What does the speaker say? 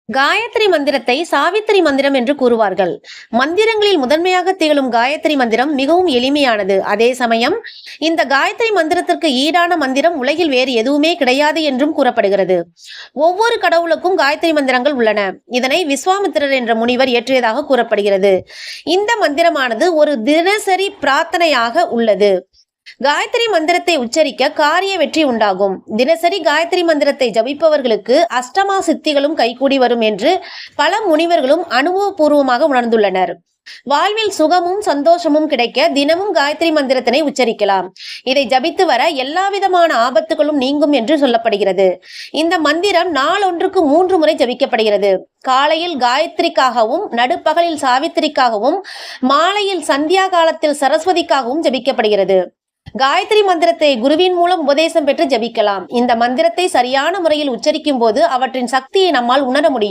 காயத்ரி மந்திரத்தை சாவித்திரி மந்திரம் என்று கூறுவார்கள். மந்திரங்களில் முதன்மையாக திகழும் காயத்ரி மந்திரம் மிகவும் எளிமையானது. அதே சமயம் இந்த காயத்ரி மந்திரத்திற்கு ஈடான மந்திரம் உலகில் வேறு எதுவுமே கிடையாது என்றும் கூறப்படுகிறது. ஒவ்வொரு கடவுளுக்கும் காயத்ரி மந்திரங்கள் உள்ளன. இதனை விஸ்வாமித்திரர் என்ற முனிவர் இயற்றியதாக கூறப்படுகிறது. இந்த மந்திரமானது ஒரு தினசரி பிரார்த்தனையாக உள்ளது. காயத்ரி மந்திரத்தை உச்சரிக்க காரிய வெற்றி உண்டாகும். தினசரி காயத்ரி மந்திரத்தை ஜபிப்பவர்களுக்கு அஷ்டமா சித்திகளும் கைகூடி வரும் என்று பல முனிவர்களும் அனுபவபூர்வமாக உணர்ந்துள்ளனர். வாழ்வில் சுகமும் சந்தோஷமும் கிடைக்க தினமும் காயத்ரி மந்திரத்தினை உச்சரிக்கலாம். இதை ஜபித்து வர எல்லா விதமான ஆபத்துகளும் நீங்கும் என்று சொல்லப்படுகிறது. இந்த மந்திரம் நாளொன்றுக்கு 3 முறை ஜபிக்கப்படுகிறது. காலையில் காயத்ரிக்காகவும், நடுப்பகலில் சாவித்திரிக்காகவும், மாலையில் சந்தியா காலத்தில் சரஸ்வதிக்காகவும் ஜபிக்கப்படுகிறது. காயத்ரி மந்திரத்தை குருவின் மூலம் உபதேசம் பெற்று ஜபிக்கலாம். இந்த மந்திரத்தை சரியான முறையில் உச்சரிக்கும் போது அவற்றின் சக்தியை நம்மால் உணர முடியும்.